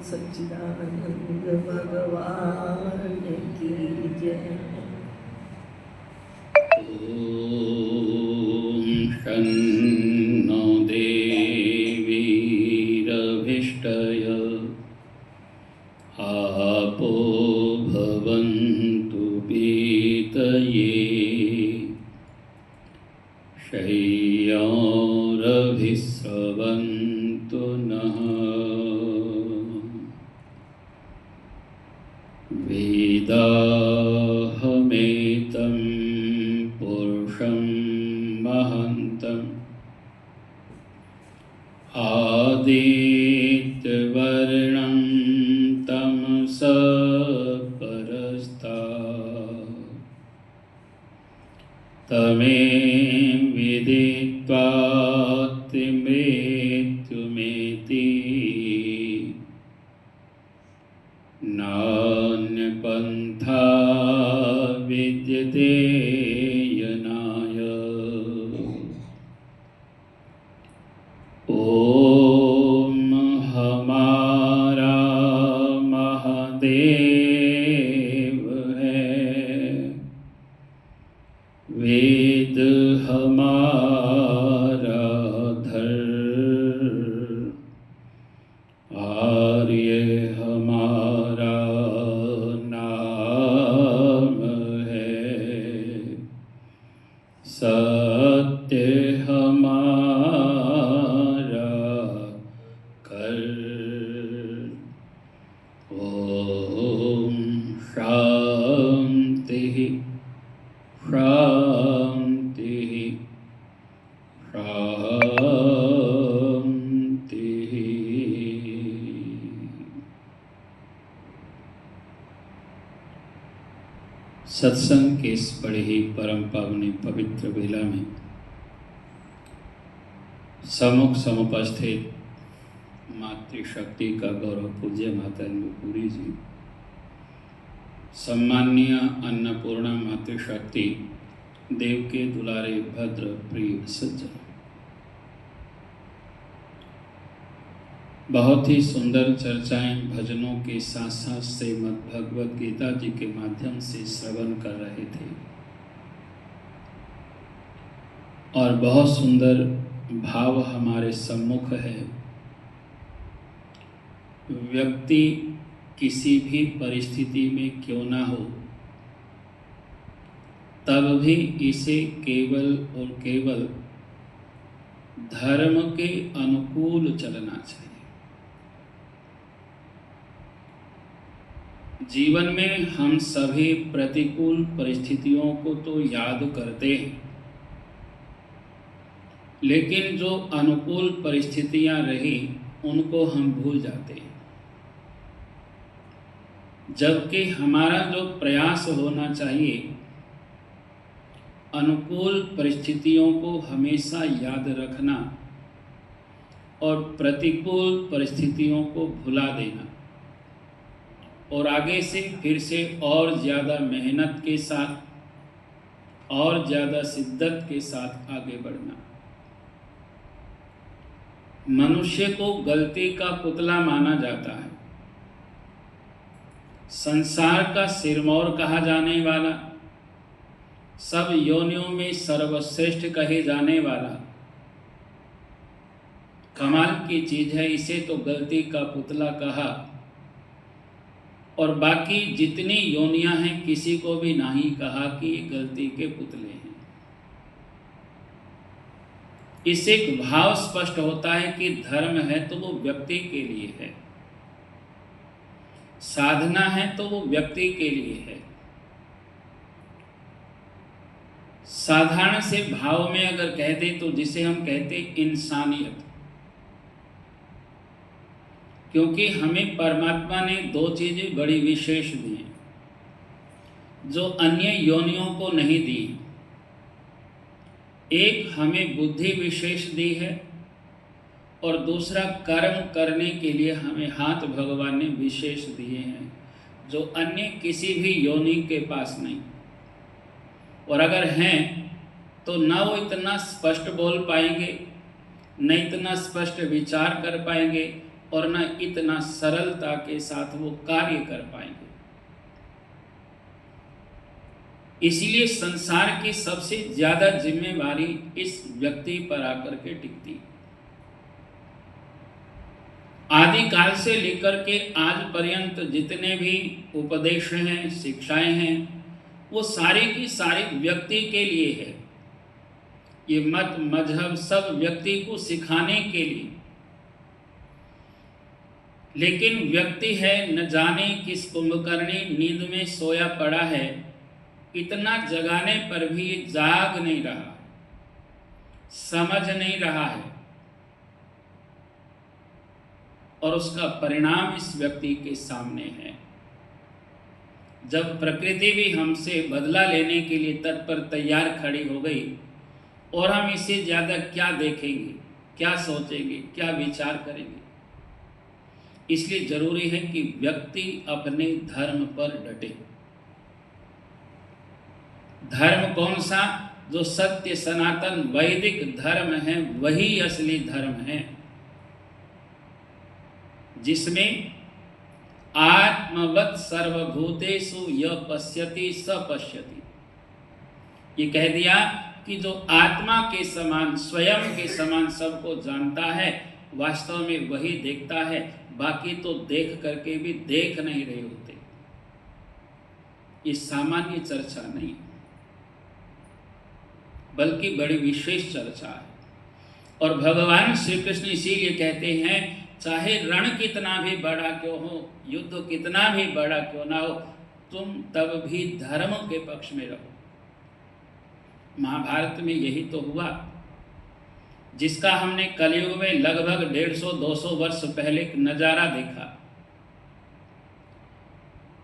सच्चिदानंद भगवान की जय। शन्नो देवीरभिष्टय आपो भवन्तु पीतये शय्यारभिस्रवन्तु नः वेदाहमेतं पुरुषं महन्तम् आदित्यवर्णं तमसः परस्तात् तमे विदित्वातिमृत्युमेति नान्यपन्था विद्यते यनाय। ओम हमारा महादेव है, वेद हमारा धर्म, आर्य हमारा नाम है, सत्य हमारा कर। ओम शांति शांति शांति। सत्संग के इस बड़े ही परम पावनी पवित्र बेला में सम्मुख समुपस्थित मातृशक्ति का गौरव पूज्य माता इंदुपुरी जी, सम्माननीय अन्नपूर्णा मातृशक्ति, देव के दुलारे भद्र प्रिय सज्जन, बहुत ही सुंदर चर्चाएं भजनों के साथ साथ श्रीमद् भगवद गीता जी के माध्यम से श्रवण कर रहे थे और बहुत सुंदर भाव हमारे सम्मुख है। व्यक्ति किसी भी परिस्थिति में क्यों ना हो, तब भी इसे केवल और केवल धर्म के अनुकूल चलना चाहिए। जीवन में हम सभी प्रतिकूल परिस्थितियों को तो याद करते हैं, लेकिन जो अनुकूल परिस्थितियां रही उनको हम भूल जाते हैं। जबकि हमारा जो प्रयास होना चाहिए, अनुकूल परिस्थितियों को हमेशा याद रखना और प्रतिकूल परिस्थितियों को भुला देना और आगे से फिर से और ज़्यादा मेहनत के साथ और ज़्यादा शिद्दत के साथ आगे बढ़ना। मनुष्य को गलती का पुतला माना जाता है, संसार का सिरमौर कहा जाने वाला, सब योनियों में सर्वश्रेष्ठ कहे जाने वाला कमाल की चीज है। इसे तो गलती का पुतला कहा और बाकी जितनी योनियां हैं किसी को भी नहीं कहा कि ये गलती के पुतले हैं। इससे एक भाव स्पष्ट होता है कि धर्म है तो वो व्यक्ति के लिए है, साधना है तो वो व्यक्ति के लिए है। साधारण से भाव में अगर कहते तो जिसे हम कहते इंसानियत, क्योंकि हमें परमात्मा ने दो चीजें बड़ी विशेष दी हैं जो अन्य योनियों को नहीं दी। एक हमें बुद्धि विशेष दी है और दूसरा कर्म करने के लिए हमें हाथ भगवान ने विशेष दिए हैं जो अन्य किसी भी योनि के पास नहीं। और अगर हैं तो न वो इतना स्पष्ट बोल पाएंगे, न इतना स्पष्ट विचार कर पाएंगे और न इतना सरलता के साथ वो कार्य कर पाएंगे। इसलिए संसार की सबसे ज्यादा जिम्मेवारी इस व्यक्ति पर आकर के टिकती है। आदि काल से लेकर के आज पर्यंत जितने भी उपदेश हैं, शिक्षाएं हैं, वो सारी की सारी व्यक्ति के लिए है। ये मत मजहब सब व्यक्ति को सिखाने के लिए, लेकिन व्यक्ति है न जाने किस कुंभकर्णी नींद में सोया पड़ा है, इतना जगाने पर भी ये जाग नहीं रहा, समझ नहीं रहा है, और उसका परिणाम इस व्यक्ति के सामने है। जब प्रकृति भी हमसे बदला लेने के लिए तत्पर तैयार खड़ी हो गई, और हम इससे ज्यादा क्या देखेंगे, क्या सोचेंगे, क्या विचार करेंगे। इसलिए जरूरी है कि व्यक्ति अपने धर्म पर डटे। धर्म कौन सा? जो सत्य सनातन वैदिक धर्म है, वही असली धर्म है, जिसमें आत्मवत् सर्वभूतेषु यः पश्यति स पश्यति। ये कह दिया कि जो आत्मा के समान, स्वयं के समान सबको जानता है, वास्तव में वही देखता है। बाकी तो देख करके भी देख नहीं रहे होते। ये सामान्य चर्चा नहीं, बल्कि बड़ी विशेष चर्चा है। और भगवान श्री कृष्ण इसीलिए कहते हैं, चाहे रण कितना भी बड़ा क्यों हो, युद्ध कितना भी बड़ा क्यों ना हो, तुम तब भी धर्म के पक्ष में रहो। महाभारत में यही तो हुआ, जिसका हमने कलयुग में लगभग 150-200 वर्ष पहले एक नजारा देखा।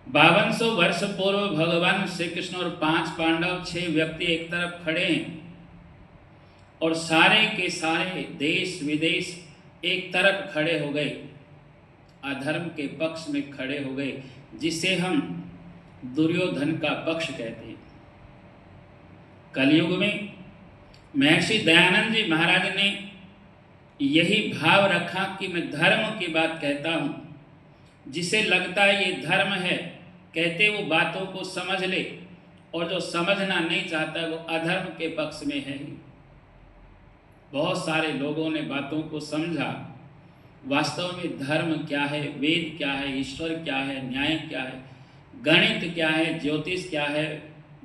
5200 वर्ष पूर्व भगवान श्री कृष्ण और 5 पांडव, 6 व्यक्ति एक तरफ खड़े हैं, और सारे के सारे देश विदेश एक तरफ खड़े हो गए, अधर्म के पक्ष में खड़े हो गए, जिसे हम दुर्योधन का पक्ष कहते हैं। कलयुग में महर्षि दयानंद जी महाराज ने यही भाव रखा कि मैं धर्म की बात कहता हूँ, जिसे लगता है ये धर्म है, कहते वो बातों को समझ ले, और जो समझना नहीं चाहता वो अधर्म के पक्ष में है। बहुत सारे लोगों ने बातों को समझा। वास्तव में धर्म क्या है, वेद क्या है, ईश्वर क्या है, न्याय क्या है, गणित क्या है, ज्योतिष क्या है,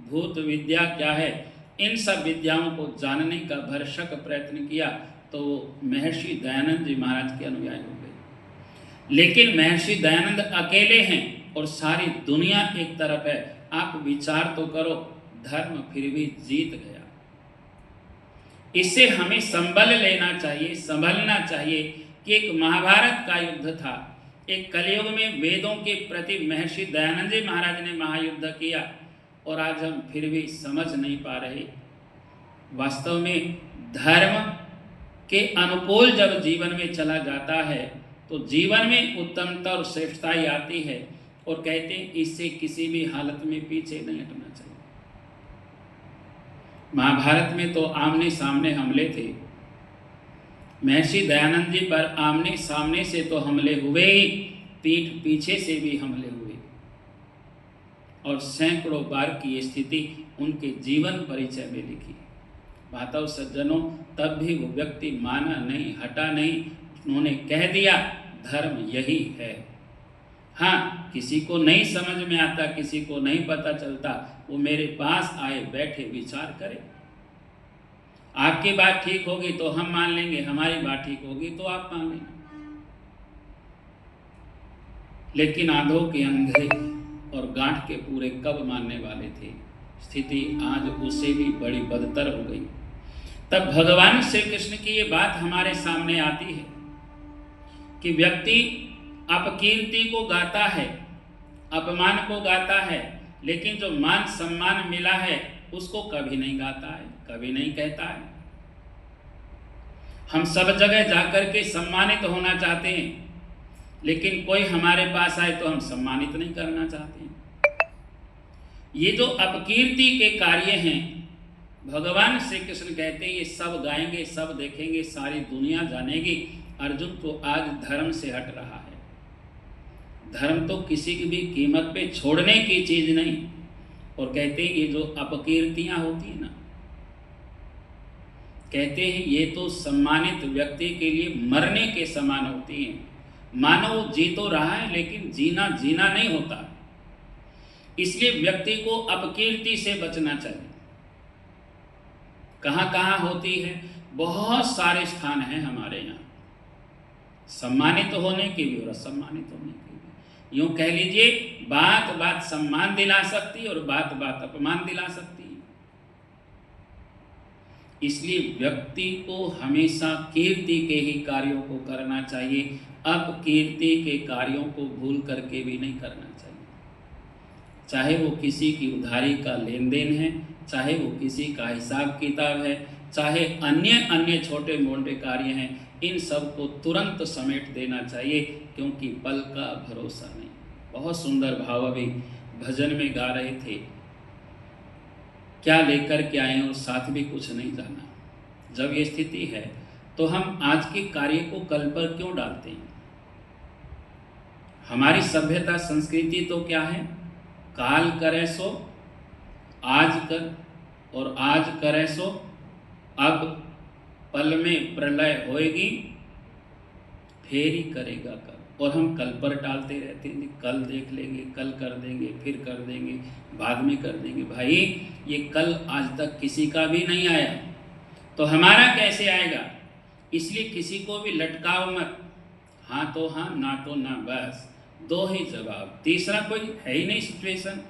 भूत विद्या क्या है, इन सब विद्याओं को जानने का भरसक प्रयत्न किया तो महर्षि दयानंद जी महाराज के अनुयायी हो गए। लेकिन महर्षि दयानंद अकेले हैं और सारी दुनिया एक तरफ है। आप विचार तो करो, धर्म फिर भी जीत गया। इससे हमें संभल लेना चाहिए, संभलना चाहिए कि एक महाभारत का युद्ध था, एक कलयुग में वेदों के प्रति महर्षि दयानंद जी महाराज ने महायुद्ध किया, और आज हम फिर भी समझ नहीं पा रहे। वास्तव में धर्म के अनुकूल जब जीवन में चला जाता है तो जीवन में उत्तमता और श्रेष्ठताई आती है, और कहते हैं इससे किसी भी हालत में पीछे नहीं हटना चाहिए। महाभारत में तो आमने सामने हमले थे। महर्षि दयानंद जी पर आमने सामने से तो हमले हुए ही, पीठ पीछे से भी हमले हुए, और सैकड़ों बार की स्थिति उनके जीवन परिचय में लिखी। भातव सज्जनों, तब भी वो व्यक्ति माना नहीं, हटा नहीं, उन्होंने कह दिया धर्म यही है। हाँ, किसी को नहीं समझ में आता, किसी को नहीं पता चलता, वो मेरे पास आए, बैठे, विचार करे। आपकी बात ठीक होगी तो हम मान लेंगे, हमारी बात ठीक होगी तो आप मान लेंगे। लेकिन आंधों के अंधे और गांठ के पूरे कब मानने वाले थे। स्थिति आज उससे भी बड़ी बदतर हो गई। तब भगवान श्री कृष्ण की ये बात हमारे सामने आती है कि व्यक्ति अपकीर्ति को गाता है, अपमान को गाता है, लेकिन जो मान सम्मान मिला है उसको कभी नहीं गाता है, कभी नहीं कहता है। हम सब जगह जाकर के सम्मानित होना चाहते हैं, लेकिन कोई हमारे पास आए तो हम सम्मानित नहीं करना चाहते हैं। ये जो अपकीर्ति के कार्य हैं, भगवान श्री कृष्ण कहते हैं ये सब गाएंगे, सब देखेंगे, सारी दुनिया जानेगी, अर्जुन तो आज धर्म से हट रहा है। धर्म तो किसी की भी कीमत पे छोड़ने की चीज नहीं। और कहते हैं ये जो अपकीर्तियां होती है ना, कहते हैं ये तो सम्मानित व्यक्ति के लिए मरने के समान होती हैं। मानो वो जी तो रहा है लेकिन जीना जीना नहीं होता। इसलिए व्यक्ति को अपकीर्ति से बचना चाहिए। कहाँ कहाँ होती है? बहुत सारे स्थान हैं हमारे यहाँ, सम्मानित होने के भी और असम्मानित होने के भी। यूं कह लीजिए, बात बात सम्मान दिला सकती है और बात बात अपमान दिला सकती है। इसलिए व्यक्ति को हमेशा कीर्ति के ही कार्यों को करना चाहिए, अपकीर्ति के कार्यों को भूल करके भी नहीं करना चाहिए। चाहे वो किसी की उधारी का लेन देन है, चाहे वो किसी का हिसाब किताब है, चाहे अन्य अन्य छोटे मोटे कार्य हैं, इन सब को तुरंत समेट देना चाहिए, क्योंकि पल का भरोसा नहीं। बहुत सुंदर भाव अभी भजन में गा रहे थे, क्या लेकर के आए और साथ भी कुछ नहीं जाना। जब ये स्थिति है तो हम आज के कार्य को कल पर क्यों डालते हैं? हमारी सभ्यता संस्कृति तो क्या है? काल करे सो आज कर, और आज करे सो अब, पल में प्रलय होएगी फिर ही करेगा कल। और हम कल पर टालते रहते हैं, कल देख लेंगे, कल कर देंगे, फिर कर देंगे, बाद में कर देंगे। भाई ये कल आज तक किसी का भी नहीं आया, तो हमारा कैसे आएगा? इसलिए किसी को भी लटकाओ मत। हाँ तो हाँ, ना तो ना, बस दो ही जवाब, तीसरा कोई है ही नहीं सिचुएशन।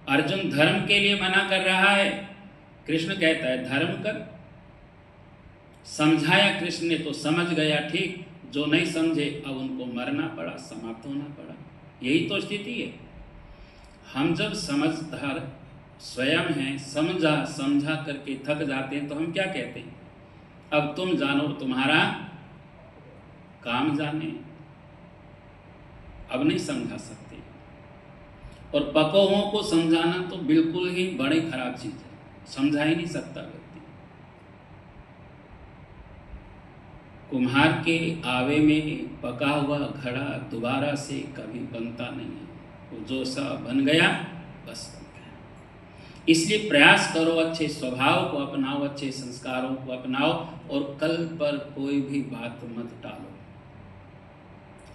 अर्जुन धर्म के लिए मना कर रहा है, कृष्ण कहता है धर्म कर। समझाया कृष्ण ने तो समझ गया, ठीक। जो नहीं समझे अब उनको मरना पड़ा, समाप्त होना पड़ा। यही तो स्थिति है। हम जब समझदार स्वयं हैं, समझा करके थक जाते हैं, तो हम क्या कहते हैं? अब तुम जानो, तुम्हारा काम जाने। अब नहीं समझा सकते। और पको हुओं को समझाना तो बिल्कुल ही बड़ी खराब चीज है, समझा ही नहीं सकता व्यक्ति। कुम्हार के आवे में पका हुआ घड़ा दोबारा से कभी बनता नहीं है, वो जो सा बन गया बस बन गया। इसलिए प्रयास करो, अच्छे स्वभाव को अपनाओ, अच्छे संस्कारों को अपनाओ, और कल पर कोई भी बात मत टालो।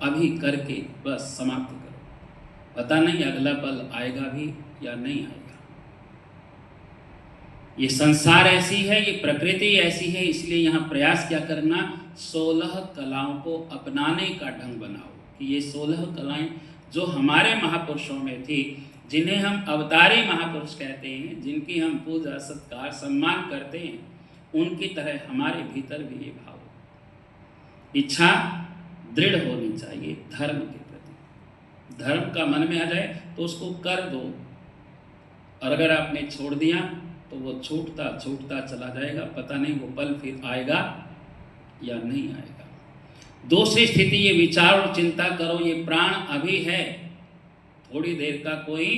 अभी करके बस समाप्त करो। पता नहीं अगला पल आएगा भी या नहीं आएगा। ये संसार ऐसी है, ये प्रकृति ऐसी है, इसलिए यहाँ प्रयास क्या करना? 16 कलाओं को अपनाने का ढंग बनाओ। कि ये 16 कलाएं जो हमारे महापुरुषों में थी, जिन्हें हम अवतारी महापुरुष कहते हैं, जिनकी हम पूजा सत्कार सम्मान करते हैं, उनकी तरह हमारे भीतर भी ये भाव, इच्छा दृढ़ होनी चाहिए धर्म के प्रति। धर्म का मन में आ जाए तो उसको कर दो, और अगर आपने छोड़ दिया तो वो छूटता छूटता चला जाएगा। पता नहीं वो पल फिर आएगा या नहीं आएगा। दूसरी स्थिति, ये विचार और चिंता करो, ये प्राण अभी है, थोड़ी देर का कोई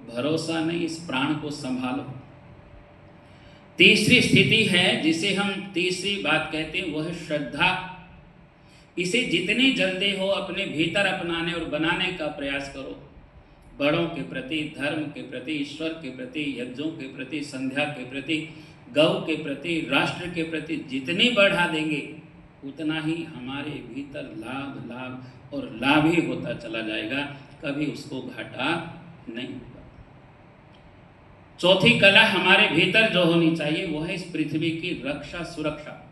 भरोसा नहीं, इस प्राण को संभालो। तीसरी स्थिति है, जिसे हम तीसरी बात कहते हैं, वो है श्रद्धा। इसे जितनी जल्दी हो अपने भीतर अपनाने और बनाने का प्रयास करो। बड़ों के प्रति, धर्म के प्रति, ईश्वर के प्रति, यज्ञों के प्रति, संध्या के प्रति, गौ के प्रति, राष्ट्र के प्रति जितनी बढ़ा देंगे, उतना ही हमारे भीतर लाभ लाभ और लाभ ही होता चला जाएगा, कभी उसको घाटा नहीं होगा। चौथी कला हमारे भीतर जो होनी चाहिए वो है इस पृथ्वी की रक्षा सुरक्षा।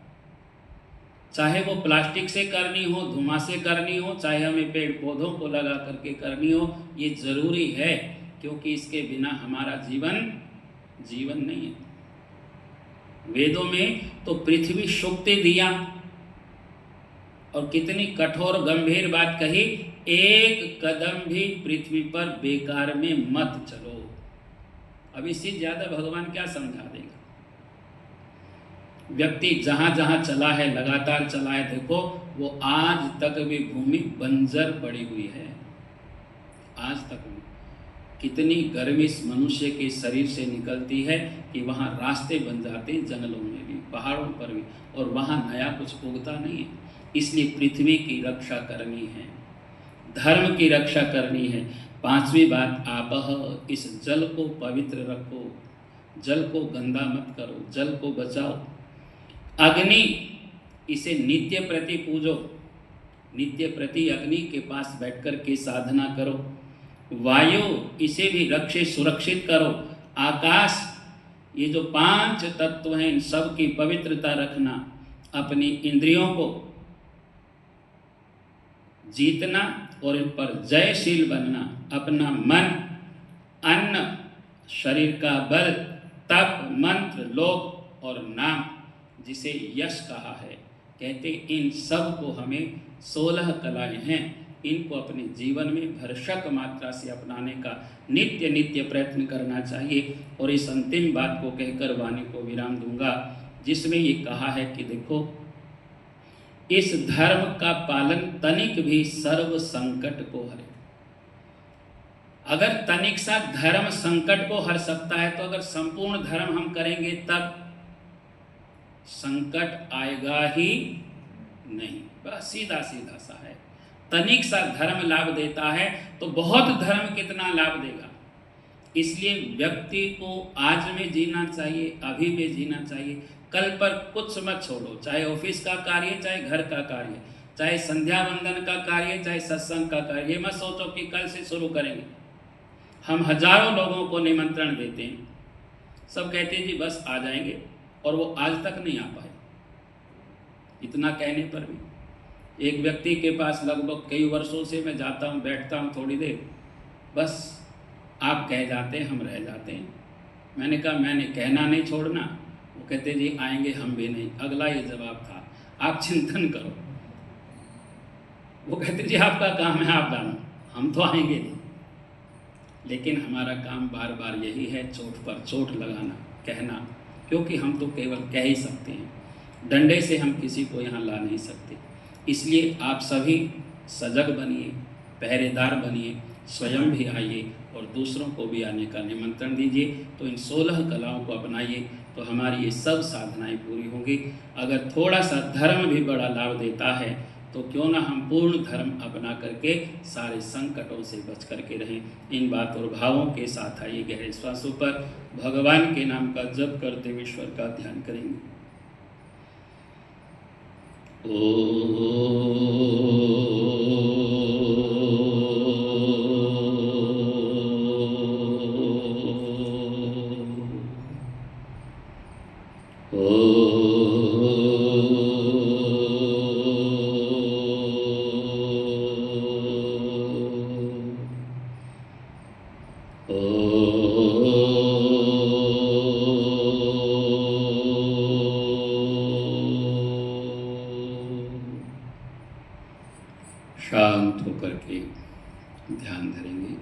चाहे वो प्लास्टिक से करनी हो, धुआं से करनी हो, चाहे हमें पेड़ पौधों को लगा करके करनी हो, ये जरूरी है, क्योंकि इसके बिना हमारा जीवन नहीं है। वेदों में तो पृथ्वी शुक्ति दिया, और कितनी कठोर गंभीर बात कही, एक कदम भी पृथ्वी पर बेकार में मत चलो। अब इससे ज्यादा भगवान क्या समझा देगा? व्यक्ति जहां जहां चला है, लगातार चला है, देखो वो आज तक भी भूमि बंजर पड़ी हुई है। आज तक भी कितनी गर्मी इस मनुष्य के शरीर से निकलती है कि वहां रास्ते बन जाते हैं, जंगलों में भी पहाड़ों पर भी, और वहाँ नया कुछ उगता नहीं है। इसलिए पृथ्वी की रक्षा करनी है, धर्म की रक्षा करनी है। पांचवी बात, आपह, इस जल को पवित्र रखो, जल को गंदा मत करो, जल को बचाओ। अग्नि, इसे नित्य प्रति पूजो, नित्य प्रति अग्नि के पास बैठकर के साधना करो। वायु, इसे भी रक्षित सुरक्षित करो। आकाश, ये जो 5 तत्व हैं इन सब की पवित्रता रखना, अपनी इंद्रियों को जीतना और इन पर जयशील बनना। अपना मन, अन्न, शरीर का बल, तप, मंत्र, लोक और नाम, जिसे यश कहा है। कहते इन सब को हमें 16 कलाएं हैं, इनको अपने जीवन में भरसक मात्रा से अपनाने का नित्य नित्य प्रयत्न करना चाहिए। और इस अंतिम बात को कहकर वाणी को विराम दूंगा, जिसमें ये कहा है कि देखो, इस धर्म का पालन तनिक भी सर्व संकट को हरे। अगर तनिक सा धर्म संकट को हर सकता है, तो अगर संपूर्ण धर्म हम करेंगे तब संकट आएगा ही नहीं। बस सीधा सीधा सा है। तनिक सा धर्म लाभ देता है तो बहुत धर्म कितना लाभ देगा। इसलिए व्यक्ति को आज में जीना चाहिए, अभी में जीना चाहिए। कल पर कुछ मत छोड़ो, चाहे ऑफिस का कार्य, चाहे घर का कार्य, चाहे संध्या वंदन का कार्य, चाहे सत्संग का कार्य। ये मत सोचो कि कल से शुरू करेंगे। हम हजारों लोगों को निमंत्रण देते हैं, सब कहते हैं जी बस आ जाएंगे, और वो आज तक नहीं आ पाए। इतना कहने पर भी एक व्यक्ति के पास लगभग कई वर्षों से मैं जाता हूँ, बैठता हूँ थोड़ी देर, बस आप कह जाते हैं, हम रह जाते हैं। मैंने कहा मैंने कहना नहीं छोड़ना। वो कहते जी आएंगे, हम भी नहीं। अगला ये जवाब था, आप चिंतन करो। वो कहते जी आपका काम है, आप जानो, हम तो आएंगे नहीं। लेकिन हमारा काम बार बार यही है, चोट पर चोट लगाना, कहना, क्योंकि हम तो केवल कह ही सकते हैं, डंडे से हम किसी को यहाँ ला नहीं सकते। इसलिए आप सभी सजग बनिए, पहरेदार बनिए, स्वयं भी आइए और दूसरों को भी आने का निमंत्रण दीजिए। तो इन 16 कलाओं को अपनाइए तो हमारी ये सब साधनाएं पूरी होंगी। अगर थोड़ा सा धर्म भी बड़ा लाभ देता है तो क्यों ना हम पूर्ण धर्म अपना करके सारे संकटों से बच करके रहें। इन बात और भावों के साथ आइए गहरे श्वासों पर भगवान के नाम का जप करते हुए ईश्वर का ध्यान करेंगे। शांत होकर के ध्यान धरेंगे।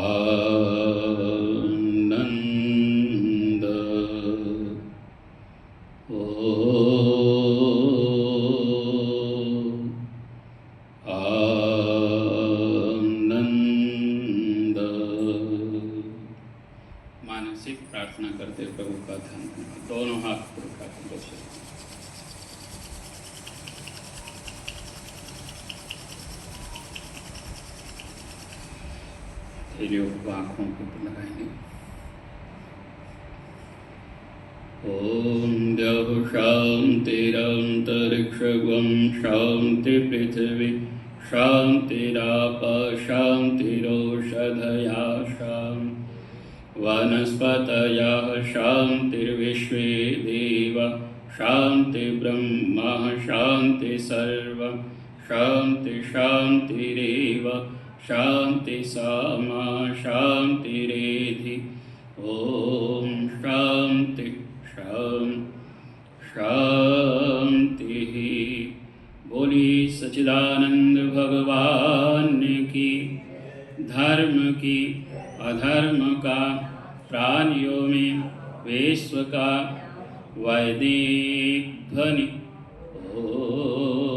आनंद ओ आनंद। मानसिक प्रार्थना करते प्रभु का ध्यान करना। दोनों हाथ पर उठा कर बसे। लोग आँखों के ऊपर लगाएंगे। ओम द्यौः शान्तिरन्तरिक्षं शान्ति पृथिवी शान्तिराप शान्तिरोषधयः शान्ति वनस्पतयः शान्तिर्विश्वे देवा शान्ति ब्रह्म शान्ति सर्वं शान्ति शान्तिरेव शान्ति सामा शान्तिरेधि। ओम शान्ति शान्ति। बोली सच्चिदानंद भगवान की। धर्म की अधर्म का प्राणियों में विश्व का वैदिक ध्वनि। ओम